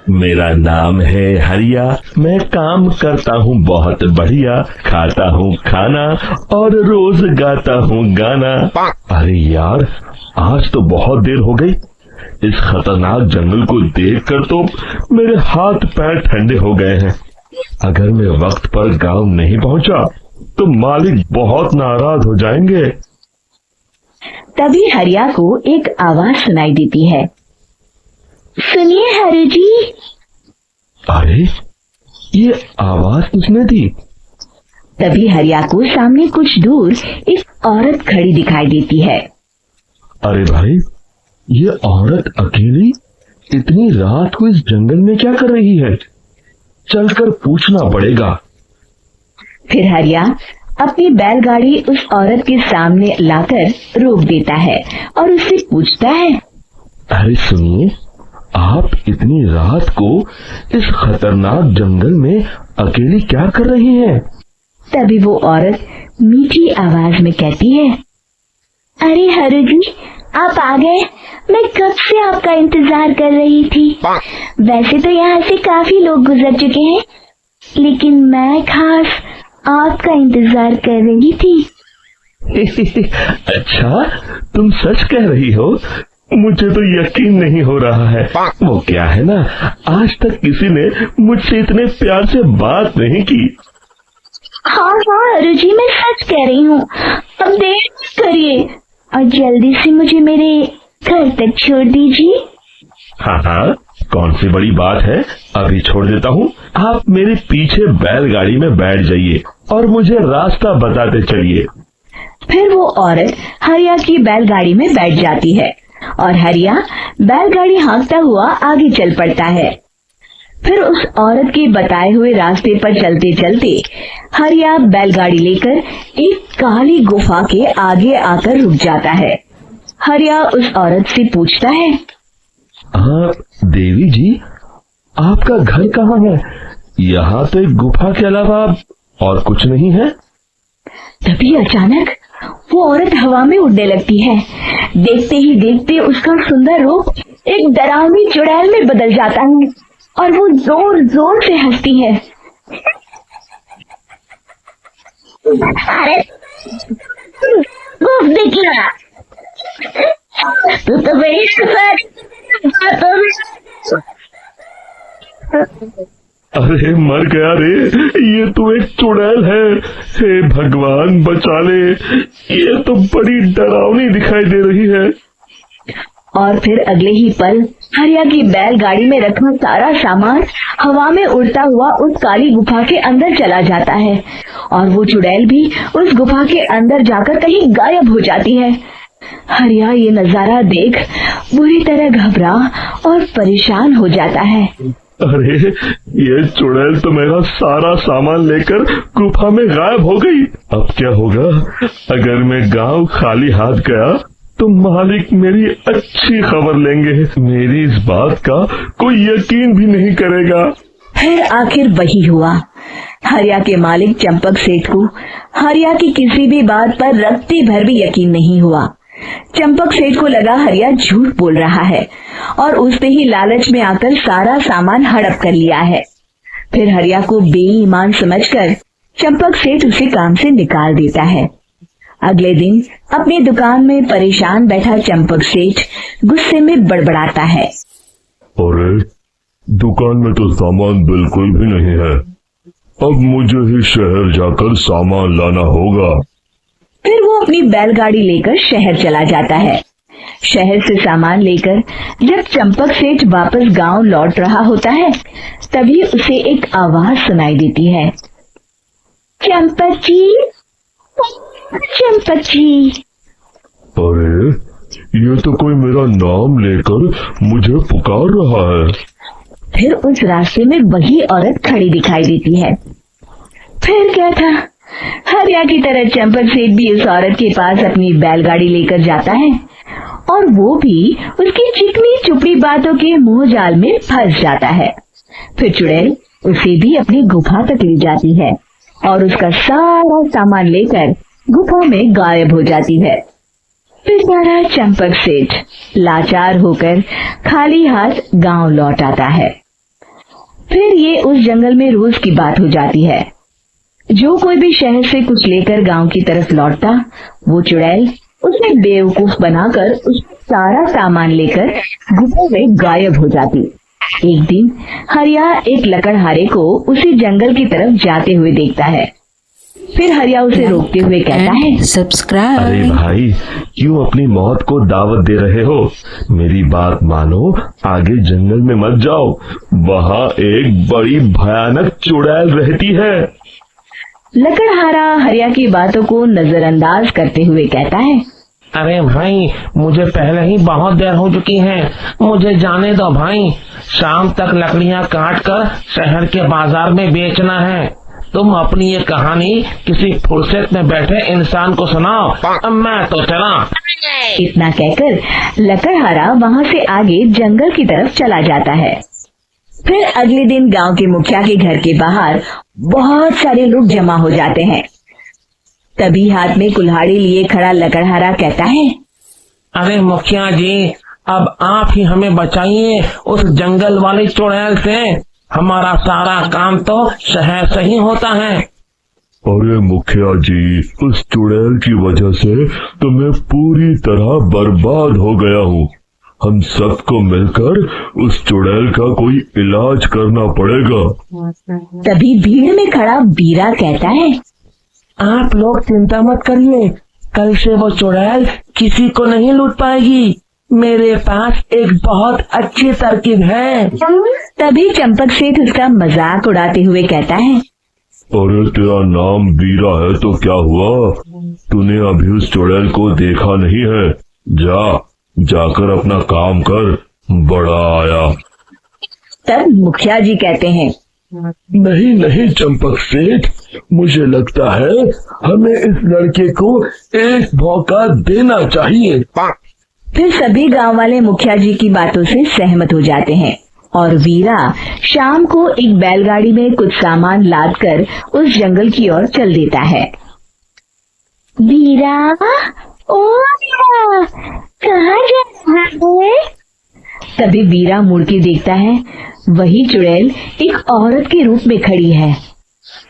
मेरा नाम है हरिया, मैं काम करता हूँ बहुत बढ़िया, खाता हूँ खाना और रोज गाता हूँ गाना। अरे यार, आज तो बहुत देर हो गई। इस खतरनाक जंगल को देखकर तो मेरे हाथ पैर ठंडे हो गए हैं। अगर मैं वक्त पर गांव नहीं पहुंचा तो मालिक बहुत नाराज हो जाएंगे। तभी हरिया को एक आवाज सुनाई देती है। सुनिए हरि जी। अरे, ये आवाज किसने दी? तभी हरिया को सामने कुछ दूर एक औरत खड़ी दिखाई देती है। अरे भाई, ये औरत अकेली इतनी रात को इस जंगल में क्या कर रही है? चलकर पूछना पड़ेगा। फिर हरिया अपनी बैलगाड़ी उस औरत के सामने लाकर रोक देता है और उससे पूछता है। अरे सुनिए, आप इतनी रात को इस खतरनाक जंगल में अकेली क्या कर रही हैं? तभी वो औरत मीठी आवाज में कहती है। अरे हरि जी, आप आ गए। मैं कब से आपका इंतजार कर रही थी। वैसे तो यहाँ से काफी लोग गुजर चुके हैं, लेकिन मैं खास आपका इंतजार कर रही थी। अच्छा, तुम सच कह रही हो? मुझे तो यकीन नहीं हो रहा है। वो क्या है ना, आज तक किसी ने मुझसे इतने प्यार से बात नहीं की। हाँ हरि जी, मैं सच कह रही हूँ। अब देर मत करिए और जल्दी से मुझे मेरे घर तक छोड़ दीजिए। हाँ, कौन सी बड़ी बात है, अभी छोड़ देता हूँ। आप मेरे पीछे बैलगाड़ी में बैठ जाइए और मुझे रास्ता बताते चलिए। फिर वो औरत हरिया की बैलगाड़ी में बैठ जाती है और हरिया बैलगाड़ी हाँकता हुआ आगे चल पड़ता है। फिर उस औरत के बताए हुए रास्ते पर चलते चलते हरिया बैलगाड़ी लेकर एक काली गुफा के आगे आकर रुक जाता है। हरिया उस औरत से पूछता है। हाँ देवी जी, आपका घर कहाँ है? यहाँ तो एक गुफा के अलावा और कुछ नहीं है। तभी अचानक वो औरत हवा में उड़ने लगती है। देखते ही देखते उसका सुंदर रूप एक डरावनी चुड़ैल में बदल जाता है और वो जोर जोर से हंसती है। अरे देखिए, तू तो मेरी अरे मर गया रे, ये तो एक चुड़ैल है। हे भगवान बचा ले, ये तो बड़ी डरावनी दिखाई दे रही है। और फिर अगले ही पल हरिया की बैलगाड़ी में रखा सारा सामान हवा में उड़ता हुआ उस काली गुफा के अंदर चला जाता है और वो चुड़ैल भी उस गुफा के अंदर जाकर कहीं गायब हो जाती है। हरिया ये नजारा देख बुरी तरह घबरा और परेशान हो जाता है। अरे, ये चुड़ैल तो मेरा सारा सामान लेकर गुफा में गायब हो गई। अब क्या होगा? अगर मैं गांव खाली हाथ गया तो मालिक मेरी अच्छी खबर लेंगे। मेरी इस बात का कोई यकीन भी नहीं करेगा। फिर आखिर वही हुआ। हरिया के मालिक चंपक सेठ को हरिया की किसी भी बात पर रत्ती भर भी यकीन नहीं हुआ। चंपक सेठ को लगा हरिया झूठ बोल रहा है और उसने ही लालच में आकर सारा सामान हड़प कर लिया है। फिर हरिया को बेईमान समझकर चंपक सेठ उसे काम से निकाल देता है। अगले दिन अपनी दुकान में परेशान बैठा चंपक सेठ गुस्से में बड़बड़ाता है। अरे, दुकान में तो सामान बिल्कुल भी नहीं है। अब मुझे ही शहर जाकर सामान लाना होगा। फिर वो अपनी बैलगाड़ी लेकर शहर चला जाता है। शहर से सामान लेकर जब चंपक सेठ वापस गांव लौट रहा होता है, तभी उसे एक आवाज सुनाई देती है। चंपक जी, चंपक जी। अरे, ये तो कोई मेरा नाम लेकर मुझे पुकार रहा है। फिर उस रास्ते में वही औरत खड़ी दिखाई देती है। फिर क्या था, हरिया की तरह चंपक सेठ भी उस औरत के पास अपनी बैलगाड़ी लेकर जाता है और वो भी उसकी चिकनी चुपड़ी बातों के मोह जाल में फंस जाता है। फिर चुड़ैल उसे भी अपनी गुफा तक ले जाती है और उसका सारा सामान लेकर गुफा में गायब हो जाती है। बेचारा चंपक सेठ लाचार होकर खाली हाथ गांव लौट आता है। फिर ये उस जंगल में रोज की बात हो जाती है। जो कोई भी शहर से कुछ लेकर गांव की तरफ लौटता, वो चुड़ैल उसे बेवकूफ बनाकर उसका सारा सामान लेकर गुफा में गायब हो जाती। एक दिन हरिया एक लकड़हारे को उसी जंगल की तरफ जाते हुए देखता है। फिर हरिया उसे रोकते हुए कहता है, अरे भाई, क्यों अपनी मौत को दावत दे रहे हो? मेरी बात मानो, आगे जंगल में मत जाओ, वहाँ एक बड़ी भयानक चुड़ैल रहती है। लकड़हारा हरिया की बातों को नजरअंदाज करते हुए कहता है, अरे भाई, मुझे पहले ही बहुत देर हो चुकी है, मुझे जाने दो भाई। शाम तक लकड़ियाँ काट कर शहर के बाजार में बेचना है। तुम अपनी ये कहानी किसी फुर्सत में बैठे इंसान को सुनाओ, मैं तो चला। इतना कहकर लकड़हारा वहाँ से आगे जंगल की तरफ चला जाता है। फिर अगले दिन गांव के मुखिया के घर के बाहर बहुत सारे लोग जमा हो जाते हैं। तभी हाथ में कुल्हाड़ी लिए खड़ा लकड़हारा कहता है, अरे मुखिया जी, अब आप ही हमें बचाइए उस जंगल वाली चुड़ैल से। हमारा सारा काम तो शहर से ही होता है। अरे मुखिया जी, उस चुड़ैल की वजह से तो मैं पूरी तरह बर्बाद हो गया हूँ। हम सबको मिलकर उस चुड़ैल का कोई इलाज करना पड़ेगा। तभी भीड़ में खड़ा बीरा कहता है, आप लोग चिंता मत करिए, कल से वो चुड़ैल किसी को नहीं लूट पाएगी। मेरे पास एक बहुत अच्छी तरकीब है। तभी चंपक सेठ उसका मजाक उड़ाते हुए कहता है, अरे तेरा नाम बीरा है तो क्या हुआ? तूने अभी उस चुड़ैल को देखा नहीं है? जाकर अपना काम कर, बड़ा आया। तब मुखिया जी कहते हैं, नहीं चंपक सेठ, मुझे लगता है हमें इस लड़के को एक मौका देना चाहिए। फिर सभी गांव वाले मुखिया जी की बातों से सहमत हो जाते हैं और वीरा शाम को एक बैलगाड़ी में कुछ सामान लादकर उस जंगल की ओर चल देता है। वीरा, ओ वीरा, कहाँ जा रहा है? तभी वीरा मुड़ के देखता है, वही चुड़ैल एक औरत के रूप में खड़ी है।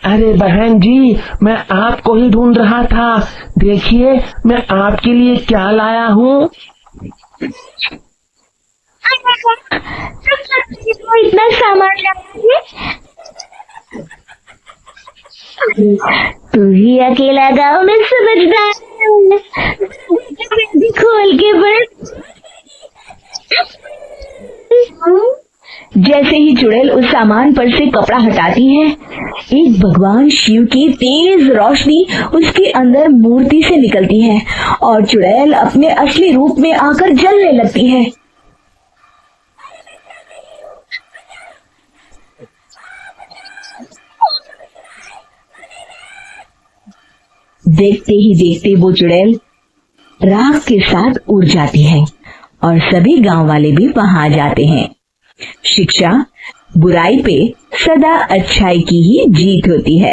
अरे बहन जी, मैं आपको ही ढूंढ रहा था। देखिए, मैं आपके लिए क्या लाया हूँ। इतना सामान लाया है? तू ही अकेला गाँव में समझदार खोल के बस। जैसे ही चुड़ैल उस सामान पर से कपड़ा हटाती है, एक भगवान शिव की तेज रोशनी उसके अंदर मूर्ति से निकलती है और चुड़ैल अपने असली रूप में आकर जलने लगती है। देखते ही देखते वो चुड़ैल राख के साथ उड़ जाती है और सभी गांव वाले भी वहां जाते हैं। शिक्षा बुराई पे सदा अच्छाई की ही जीत होती है।